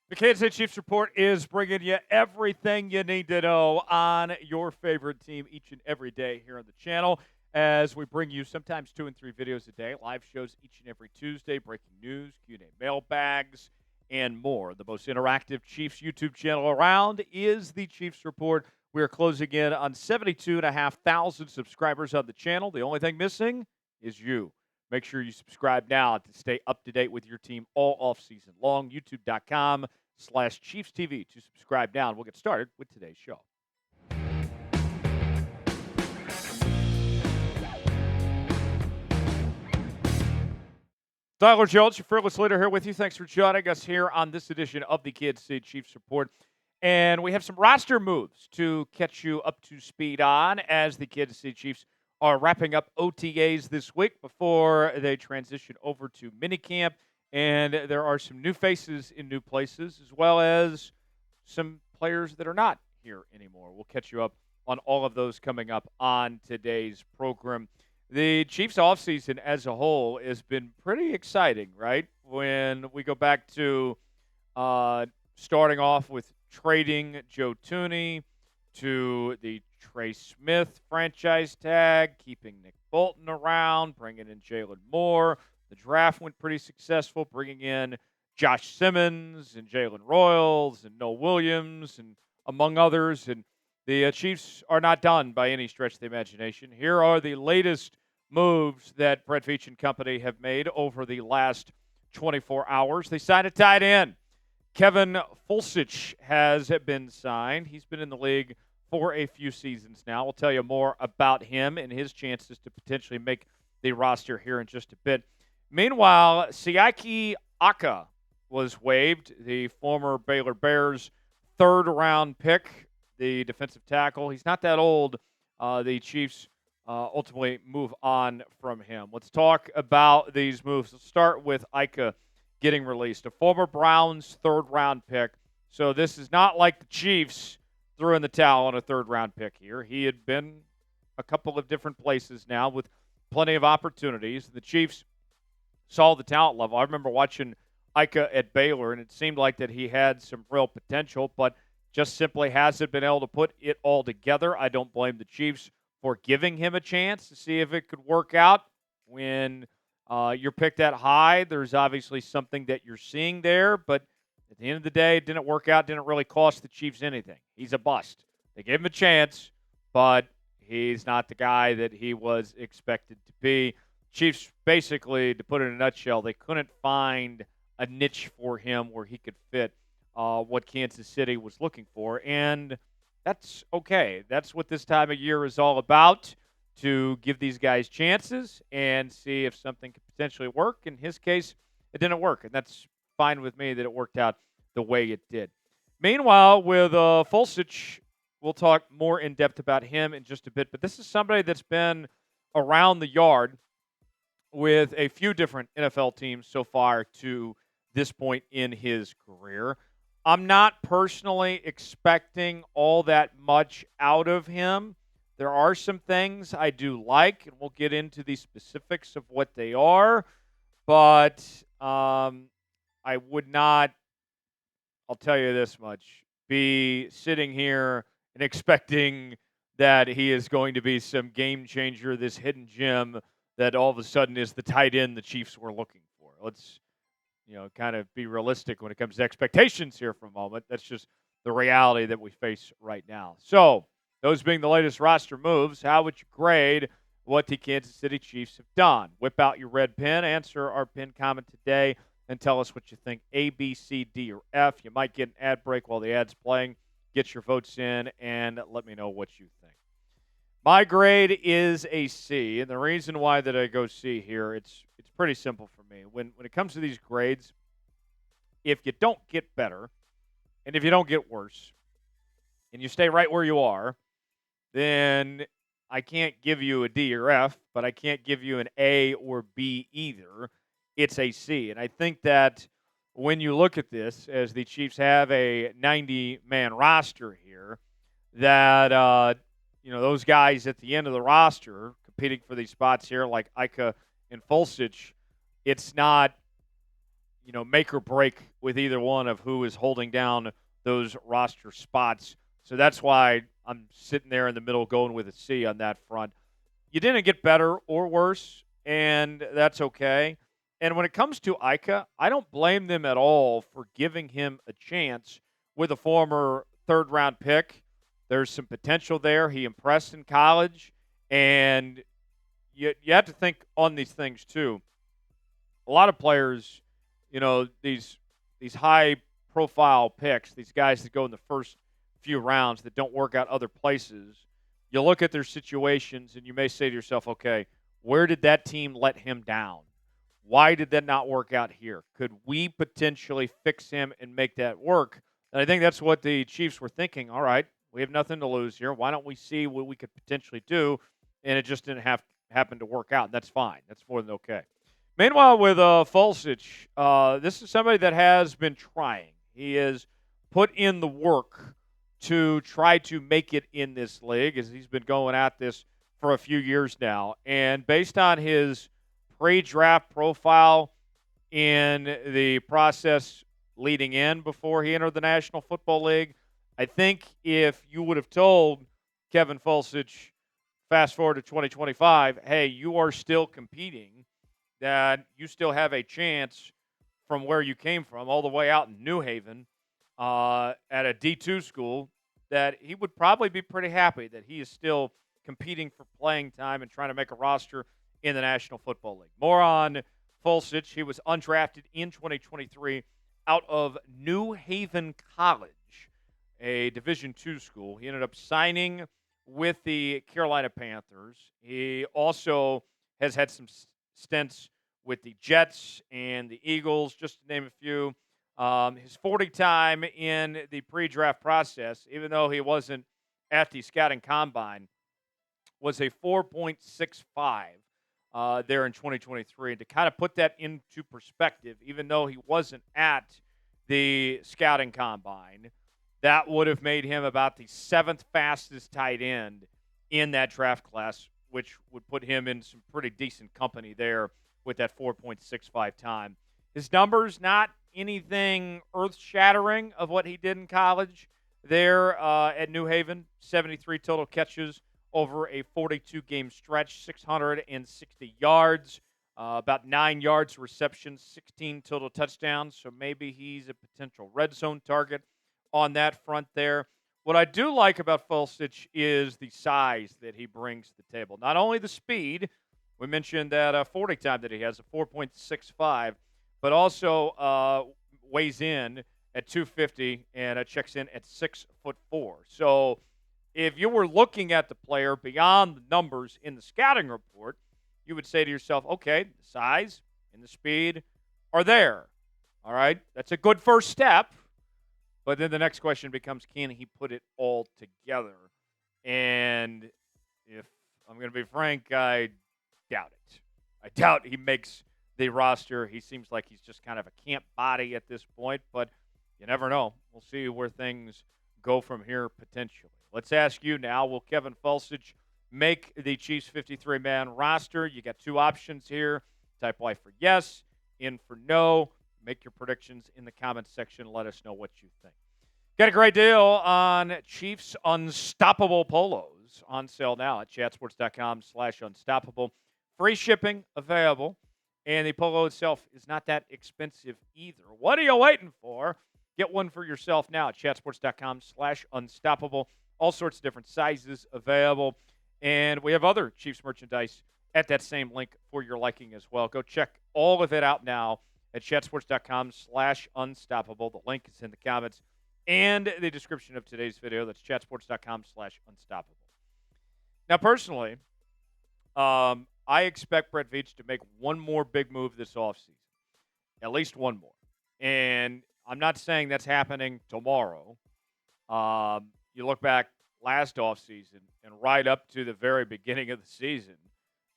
The Kansas City Chiefs Report is bringing you everything you need to know on your favorite team each and every day here on the channel as we bring you sometimes 2 and 3 videos a day, live shows each and every Tuesday, breaking news, Q&A mailbags, and more. The most interactive Chiefs YouTube channel around is the Chiefs Report. We are closing in on 72,500 subscribers on the channel. The only thing missing is you. Make sure you subscribe now to stay up to date with your team all offseason long. YouTube.com/Chiefs TV to subscribe now. And we'll get started with today's show. Tyler Jones, your fearless leader, here with you. Thanks for joining us here on this edition of the Kansas City Chiefs Report. And we have some roster moves to catch you up to speed on as the Kansas City Chiefs are wrapping up OTAs this week before they transition over to minicamp. And there are some new faces in new places, as well as some players that are not here anymore. We'll catch you up on all of those coming up on today's program. The Chiefs offseason as a whole has been pretty exciting, right? When we go back to starting off with trading Joe Thuney to the Trey Smith franchise tag, keeping Nick Bolton around, bringing in Jalen Moore. The draft went pretty successful, bringing in Josh Simmons and Jalen Royals and Noah Williams and among others. And the Chiefs are not done by any stretch of the imagination. Here are the latest moves that Brett Veach and company have made over the last 24 hours. They signed a tight end. Kevin Foelsch has been signed. He's been in the league for a few seasons now. We'll tell you more about him and his chances to potentially make the roster here in just a bit. Meanwhile, Siaki Ika was waived, the former Baylor Bears third-round pick, the defensive tackle. He's not that old. The Chiefs ultimately move on from him. Let's talk about these moves. Let's start with Ika getting released, a former Browns third-round pick. So this is not like the Chiefs threw in the towel on a third-round pick here. He had been a couple of different places now with plenty of opportunities. The Chiefs saw the talent level. I remember watching Ika at Baylor, and it seemed like that he had some real potential, but just simply hasn't been able to put it all together. I don't blame the Chiefs for giving him a chance to see if it could work out. When you're picked that high, there's obviously something that you're seeing there, but at the end of the day, it didn't work out, didn't really cost the Chiefs anything. He's a bust. They gave him a chance, but he's not the guy that he was expected to be. Chiefs, basically, to put it in a nutshell, they couldn't find a niche for him where he could fit what Kansas City was looking for, and that's okay. That's what this time of year is all about, to give these guys chances and see if something could potentially work. In his case, it didn't work, and that's fine with me that it worked out the way it did. Meanwhile, with Falsich, we'll talk more in depth about him in just a bit, but this is somebody that's been around the yard with a few different NFL teams so far to this point in his career. I'm not personally expecting all that much out of him. There are some things I do like, and we'll get into the specifics of what they are, but I would not, I'll tell you this much, be sitting here and expecting that he is going to be some game changer, this hidden gem that all of a sudden is the tight end the Chiefs were looking for. Let's, kind of be realistic when it comes to expectations here for a moment. That's just the reality that we face right now. So, those being the latest roster moves, how would you grade what the Kansas City Chiefs have done? Whip out your red pen, answer our pinned comment today, and tell us what you think, A, B, C, D, or F. You might get an ad break while the ad's playing. Get your votes in, and let me know what you think. My grade is a C, and the reason why that I go C here, it's pretty simple for me. When it comes to these grades, if you don't get better, and if you don't get worse, and you stay right where you are, then I can't give you a D or F, but I can't give you an A or B either. It's a C. And I think that when you look at this, as the Chiefs have a 90-man roster here, that, those guys at the end of the roster competing for these spots here, like Ika and Falsich, it's not, make or break with either one of who is holding down those roster spots. So that's why I'm sitting there in the middle going with a C on that front. You didn't get better or worse, and that's okay. And when it comes to Ika, I don't blame them at all for giving him a chance with a former third round pick. There's some potential there. He impressed in college, and you have to think on these things too. A lot of players, these high profile picks, these guys that go in the first few rounds that don't work out other places, you look at their situations and you may say to yourself, okay, where did that team let him down? Why did that not work out here? Could we potentially fix him and make that work? And I think that's what the Chiefs were thinking. All right, we have nothing to lose here. Why don't we see what we could potentially do? And it just didn't happen to work out. That's fine. That's more than okay. Meanwhile, with Falsich, this is somebody that has been trying. He has put in the work to try to make it in this league, as he's been going at this for a few years now. And based on his pre-draft profile in the process leading in before he entered the National Football League, I think if you would have told Kevin Foelsch, fast forward to 2025, hey, you are still competing, that you still have a chance from where you came from, all the way out in New Haven, at a D2 school, that he would probably be pretty happy that he is still competing for playing time and trying to make a roster in the National Football League. More on Falsich. He was undrafted in 2023 out of New Haven College, a Division II school. He ended up signing with the Carolina Panthers. He also has had some stints with the Jets and the Eagles, just to name a few. His 40 time in the pre-draft process, even though he wasn't at the scouting combine, was a 4.65 there in 2023. And to kind of put that into perspective, even though he wasn't at the scouting combine, that would have made him about the seventh fastest tight end in that draft class, which would put him in some pretty decent company there with that 4.65 time. His numbers, not anything earth-shattering of what he did in college there at New Haven. 73 total catches over a 42-game stretch, 660 yards, about 9 yards reception, 16 total touchdowns. So maybe he's a potential red zone target on that front there. What I do like about Falsich is the size that he brings to the table. Not only the speed, we mentioned that 40 time that he has, a 4.65, but also weighs in at 250 and checks in at 6'4". So if you were looking at the player beyond the numbers in the scouting report, you would say to yourself, okay, the size and the speed are there. All right, that's a good first step. But then the next question becomes, can he put it all together? And if I'm going to be frank, I doubt it. I doubt he makes the roster. He seems like he's just kind of a camp body at this point, but you never know. We'll see where things go from here potentially. Let's ask you now, will Kevin Falsich make the Chiefs 53-man roster? You got two options here. Type Y for yes, in for no. Make your predictions in the comments section. Let us know what you think. Got a great deal on Chiefs Unstoppable polos on sale now at chatsports.com/unstoppable. Free shipping available, and the polo itself is not that expensive either. What are you waiting for? Get one for yourself now at chatsports.com/unstoppable. All sorts of different sizes available, and we have other Chiefs merchandise at that same link for your liking as well. Go check all of it out now at chatsports.com/unstoppable. The link is in the comments and the description of today's video. That's chatsports.com/unstoppable. Now, personally, I expect Brett Veach to make one more big move this offseason, at least one more. And I'm not saying that's happening tomorrow. You look back last offseason and right up to the very beginning of the season,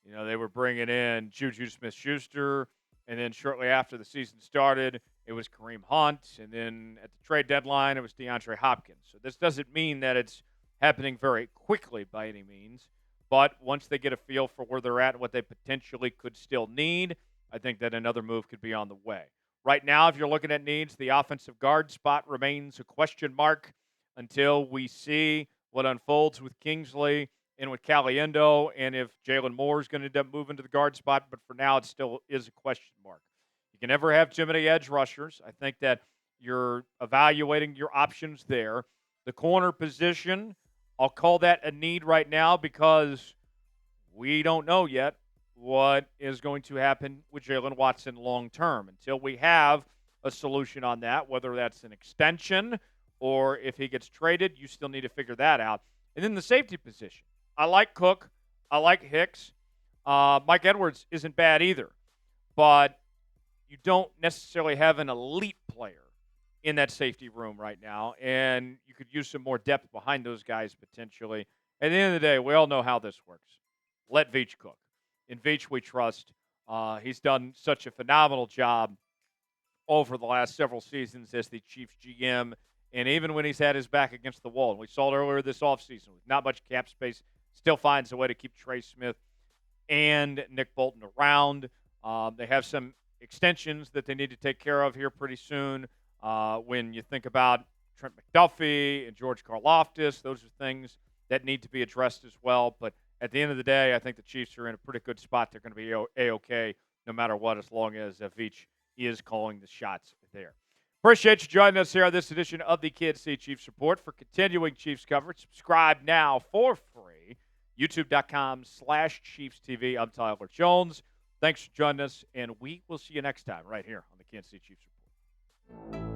they were bringing in Juju Smith-Schuster, and then shortly after the season started, it was Kareem Hunt, and then at the trade deadline, it was DeAndre Hopkins. So this doesn't mean that it's happening very quickly by any means, but once they get a feel for where they're at and what they potentially could still need, I think that another move could be on the way. Right now, if you're looking at needs, the offensive guard spot remains a question mark until we see what unfolds with Kingsley and with Caliendo, and if Jalen Moore is going to end up moving to the guard spot. But for now, it still is a question mark. You can never have too many edge rushers. I think that you're evaluating your options there. The corner position, I'll call that a need right now because we don't know yet what is going to happen with Jalen Watson long term. Until we have a solution on that, whether that's an extension or if he gets traded, you still need to figure that out. And then the safety position. I like Cook. I like Hicks. Mike Edwards isn't bad either. But you don't necessarily have an elite player in that safety room right now, and you could use some more depth behind those guys potentially. At the end of the day, we all know how this works. Let Veach cook. In Veach, we trust. He's done such a phenomenal job over the last several seasons as the Chiefs GM, and even when he's had his back against the wall. And we saw it earlier this offseason with not much cap space, still finds a way to keep Trey Smith and Nick Bolton around. They have some extensions that they need to take care of here pretty soon. When you think about Trent McDuffie and George Karlaftis, those are things that need to be addressed as well. But at the end of the day, I think the Chiefs are in a pretty good spot. They're going to be A-OK no matter what, as long as Veach is calling the shots there. Appreciate you joining us here on this edition of the Kansas City Chiefs Report. For continuing Chiefs coverage, subscribe now for free. YouTube.com/Chiefs TV. I'm Tyler Jones. Thanks for joining us, and we will see you next time right here on the Kansas City Chiefs Report.